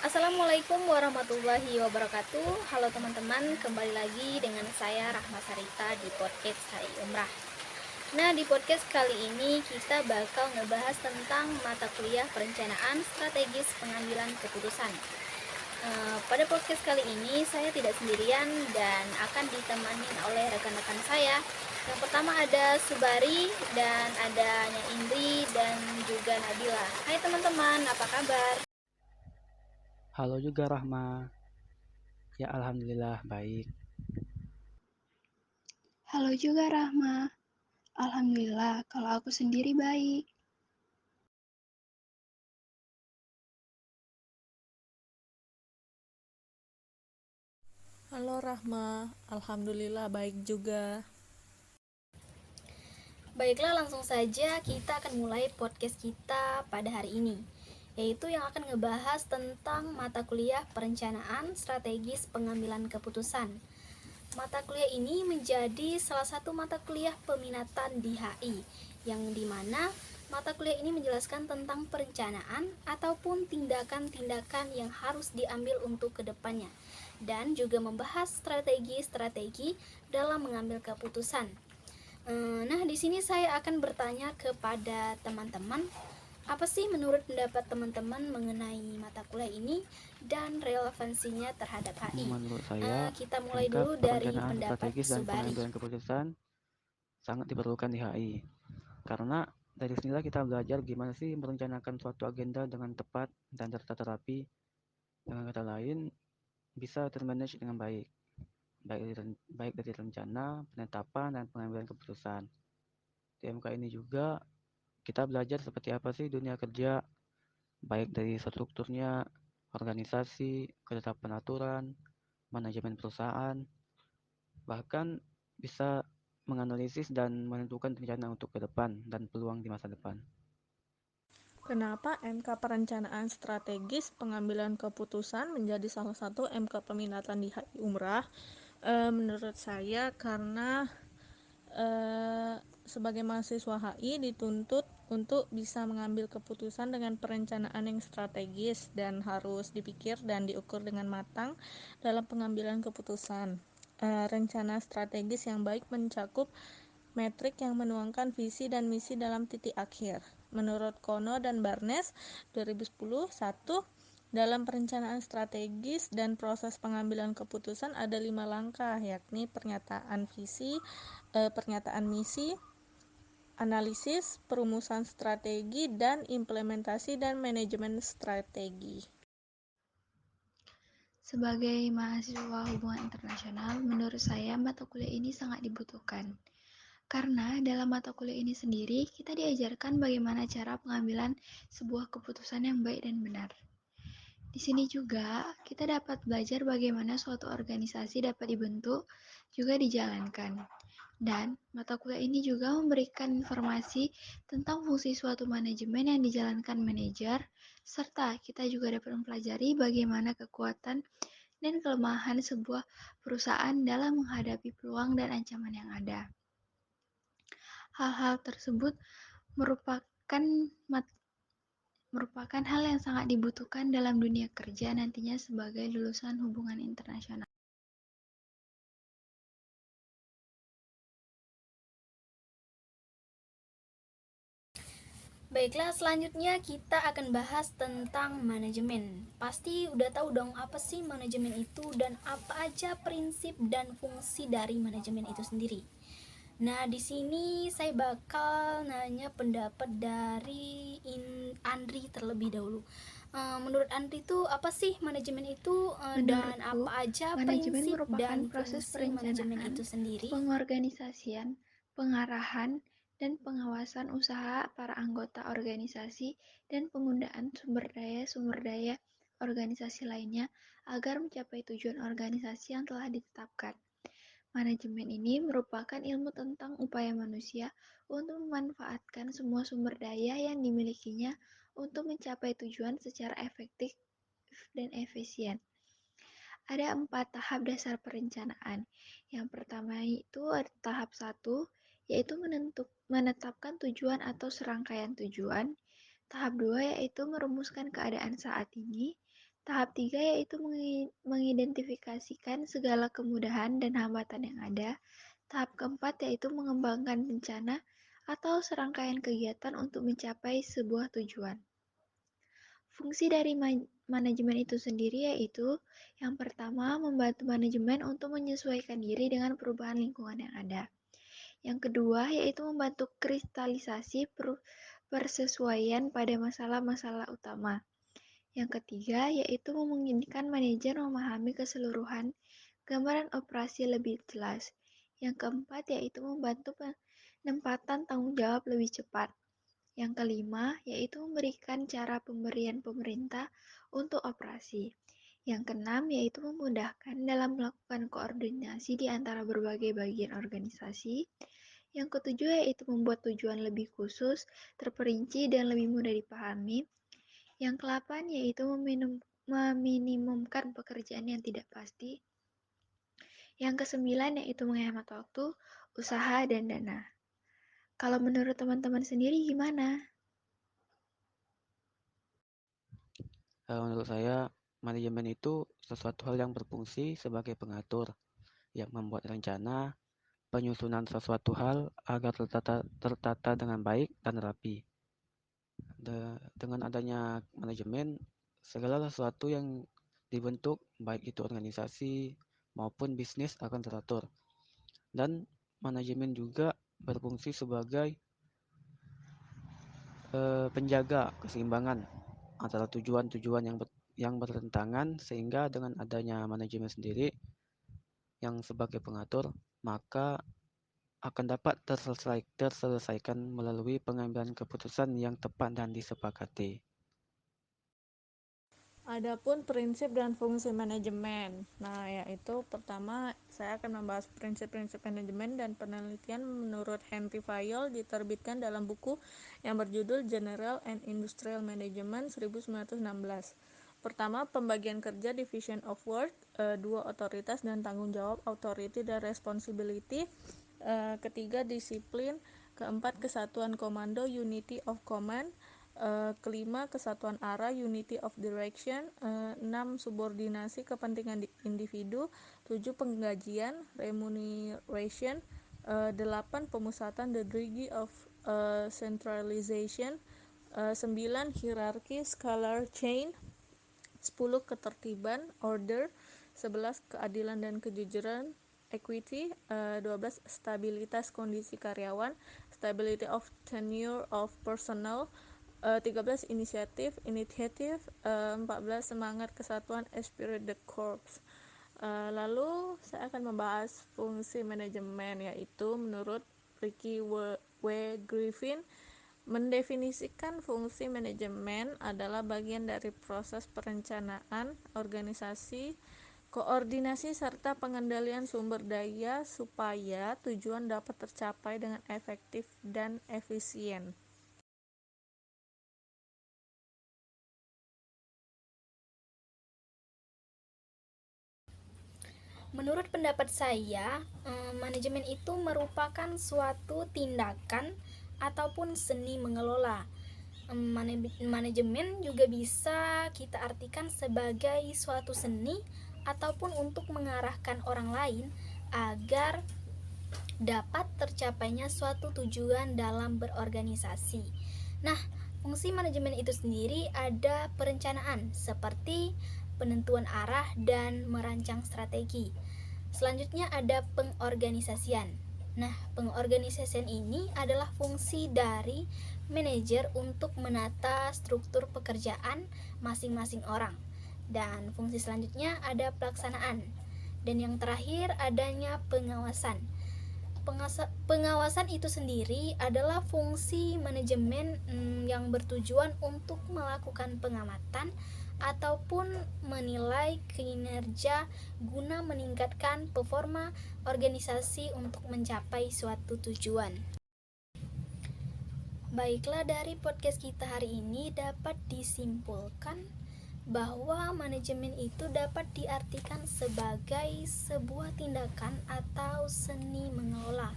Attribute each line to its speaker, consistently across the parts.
Speaker 1: Assalamualaikum warahmatullahi wabarakatuh. Halo teman-teman, kembali lagi dengan saya Rahma Sarita di podcast Hari Umrah. Nah, di podcast kali ini kita bakal ngebahas tentang mata kuliah perencanaan strategis pengambilan keputusan. Pada podcast kali ini saya tidak sendirian dan akan ditemani oleh rekan-rekan saya. Yang pertama ada Subari dan adanya Indri dan juga Nabila. Hai teman-teman, apa kabar?
Speaker 2: Halo juga Rahma. Ya alhamdulillah baik.
Speaker 3: Halo juga Rahma. Alhamdulillah, kalau aku sendiri baik.
Speaker 4: Halo Rahma, Alhamdulillah baik juga.
Speaker 1: Baiklah, langsung saja kita akan mulai podcast kita pada hari ini, yaitu yang akan ngebahas tentang mata kuliah perencanaan strategis pengambilan keputusan. Mata kuliah ini menjadi salah satu mata kuliah peminatan di HI, yang dimana mata kuliah ini menjelaskan tentang perencanaan ataupun tindakan-tindakan yang harus diambil untuk kedepannya, dan juga membahas strategi-strategi dalam mengambil keputusan. Nah, di sini saya akan bertanya kepada teman-teman, apa sih menurut pendapat teman-teman mengenai mata kuliah ini dan relevansinya terhadap HI?
Speaker 2: Menurut saya,
Speaker 1: Kita mulai
Speaker 2: MK
Speaker 1: dulu dari
Speaker 2: perencanaan
Speaker 1: pendapat
Speaker 2: strategis dan
Speaker 1: Subari.
Speaker 2: pengambilan keputusan sangat diperlukan di HI. Karena dari sinilah kita belajar gimana sih merencanakan suatu agenda dengan tepat dan tertata rapi. Dengan kata lain, bisa termanage dengan baik. Baik dari rencana, penetapan, dan pengambilan keputusan. Di MK ini juga kita belajar seperti apa sih dunia kerja, baik dari strukturnya, organisasi, ketetapan aturan, manajemen perusahaan, bahkan bisa menganalisis dan menentukan rencana untuk ke depan dan peluang di masa depan.
Speaker 4: Kenapa MK Perencanaan Strategis Pengambilan Keputusan menjadi salah satu MK peminatan di HI Umrah? Menurut saya karena eh, sebagai mahasiswa HI dituntut untuk bisa mengambil keputusan dengan perencanaan yang strategis dan harus dipikir dan diukur dengan matang dalam pengambilan keputusan. Rencana strategis yang baik mencakup metrik yang menuangkan visi dan misi dalam titik akhir. Menurut Kono dan Barnes 2010, dalam perencanaan strategis dan proses pengambilan keputusan ada 5 langkah, yakni pernyataan visi, pernyataan misi, analisis, perumusan strategi, dan implementasi dan manajemen strategi.
Speaker 3: Sebagai mahasiswa hubungan internasional, menurut saya mata kuliah ini sangat dibutuhkan. Karena dalam mata kuliah ini sendiri, kita diajarkan bagaimana cara pengambilan sebuah keputusan yang baik dan benar. Di sini juga kita dapat belajar bagaimana suatu organisasi dapat dibentuk juga dijalankan. Dan mata kuliah ini juga memberikan informasi tentang fungsi suatu manajemen yang dijalankan manajer, serta kita juga dapat mempelajari bagaimana kekuatan dan kelemahan sebuah perusahaan dalam menghadapi peluang dan ancaman yang ada. Hal-hal tersebut merupakan merupakan hal yang sangat dibutuhkan dalam dunia kerja nantinya sebagai lulusan hubungan internasional.
Speaker 1: Baiklah, selanjutnya kita akan bahas tentang manajemen. Pasti udah tahu dong apa sih manajemen itu dan apa aja prinsip dan fungsi dari manajemen itu sendiri. Nah, di sini saya bakal nanya pendapat dari Andri terlebih dahulu. Menurut Andri itu apa sih manajemen itu, dan
Speaker 3: Menurutku,
Speaker 1: apa aja
Speaker 3: manajemen
Speaker 1: prinsip dan
Speaker 3: merupakan proses
Speaker 1: fungsi manajemen
Speaker 3: perencanaan,
Speaker 1: itu sendiri?
Speaker 3: pengorganisasian, pengarahan, dan pengawasan usaha para anggota organisasi dan penggunaan sumber daya organisasi lainnya agar mencapai tujuan organisasi yang telah ditetapkan. Manajemen ini merupakan ilmu tentang upaya manusia untuk memanfaatkan semua sumber daya yang dimilikinya untuk mencapai tujuan secara efektif dan efisien. Ada 4 tahap dasar perencanaan. Yang pertama itu ada tahap 1, yaitu menetapkan tujuan atau serangkaian tujuan. Tahap 2 yaitu merumuskan keadaan saat ini. Tahap 3 yaitu mengidentifikasikan segala kemudahan dan hambatan yang ada. Tahap keempat yaitu mengembangkan rencana atau serangkaian kegiatan untuk mencapai sebuah tujuan. Fungsi dari manajemen itu sendiri yaitu yang pertama membantu manajemen untuk menyesuaikan diri dengan perubahan lingkungan yang ada. Yang kedua yaitu membantu kristalisasi persesuaian pada masalah-masalah utama. Yang ketiga yaitu memungkinkan manajer memahami keseluruhan gambaran operasi lebih jelas. Yang keempat yaitu membantu penempatan tanggung jawab lebih cepat. Yang kelima yaitu memberikan cara pemberian pemerintah untuk operasi. Yang keenam yaitu memudahkan dalam melakukan koordinasi di antara berbagai bagian organisasi. Yang ketujuh yaitu membuat tujuan lebih khusus, terperinci, dan lebih mudah dipahami. Yang kedelapan yaitu meminimumkan pekerjaan yang tidak pasti. Yang kesembilan yaitu menghemat waktu, usaha, dan dana. Kalau menurut teman-teman sendiri gimana?
Speaker 2: Menurut saya, manajemen itu sesuatu hal yang berfungsi sebagai pengatur, yang membuat rencana, penyusunan sesuatu hal agar tertata dengan baik dan rapi. Dengan adanya manajemen, segala sesuatu yang dibentuk, baik itu organisasi maupun bisnis akan teratur. Dan manajemen juga berfungsi sebagai penjaga keseimbangan antara tujuan-tujuan yang bertentangan, sehingga dengan adanya manajemen sendiri yang sebagai pengatur, maka akan dapat terselesaikan melalui pengambilan keputusan yang tepat dan disepakati.
Speaker 4: Adapun prinsip dan fungsi manajemen. Nah, yaitu pertama saya akan membahas prinsip-prinsip manajemen dan penelitian menurut Henry Fayol diterbitkan dalam buku yang berjudul General and Industrial Management 1916. Pertama, pembagian kerja division of work, dua otoritas dan tanggung jawab authority dan responsibility, ketiga disiplin, keempat kesatuan komando unity of command, kelima kesatuan arah unity of direction, 6 subordinasi kepentingan individu, 7 penggajian remuneration, 8 pemusatan the degree of centralization, 9 hierarchy scalar chain, 10 ketertiban order, 11 keadilan dan kejujuran equity, 12 stabilitas kondisi karyawan stability of tenure of personnel, 13 initiative 14 semangat kesatuan esprit de corps. Lalu saya akan membahas fungsi manajemen, yaitu menurut Ricky W. Griffin mendefinisikan fungsi manajemen adalah bagian dari proses perencanaan organisasi, koordinasi serta pengendalian sumber daya supaya tujuan dapat tercapai dengan efektif dan efisien.
Speaker 1: Menurut pendapat saya, manajemen itu merupakan suatu tindakan ataupun seni mengelola. Manajemen juga bisa kita artikan sebagai suatu seni ataupun untuk mengarahkan orang lain agar dapat tercapainya suatu tujuan dalam berorganisasi. Nah, fungsi manajemen itu sendiri ada perencanaan seperti penentuan arah dan merancang strategi. Selanjutnya ada pengorganisasian. Nah, pengorganisasian ini adalah fungsi dari manajer untuk menata struktur pekerjaan masing-masing orang. Dan fungsi selanjutnya ada pelaksanaan. Dan yang terakhir adanya pengawasan. Pengawasan itu sendiri adalah fungsi manajemen yang bertujuan untuk melakukan pengamatan ataupun menilai kinerja guna meningkatkan performa organisasi untuk mencapai suatu tujuan. Baiklah, dari podcast kita hari ini dapat disimpulkan bahwa manajemen itu dapat diartikan sebagai sebuah tindakan atau seni mengelola.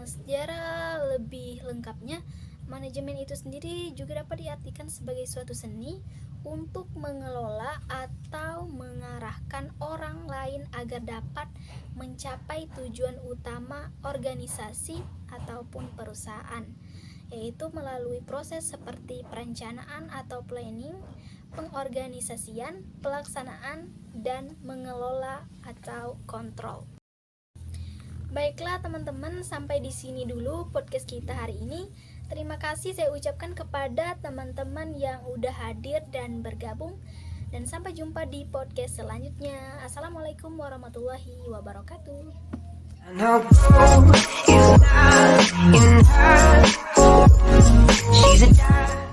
Speaker 1: Secara lebih lengkapnya, manajemen itu sendiri juga dapat diartikan sebagai suatu seni untuk mengelola atau mengarahkan orang lain agar dapat mencapai tujuan utama organisasi ataupun perusahaan, yaitu melalui proses seperti perencanaan atau planning, pengorganisasian, pelaksanaan, dan mengelola atau kontrol. Baiklah teman-teman, sampai di sini dulu podcast kita hari ini. Terima kasih saya ucapkan kepada teman-teman yang udah hadir dan bergabung. Dan sampai jumpa di podcast selanjutnya. Assalamualaikum warahmatullahi wabarakatuh.
Speaker 5: And her boo is not in her. She's a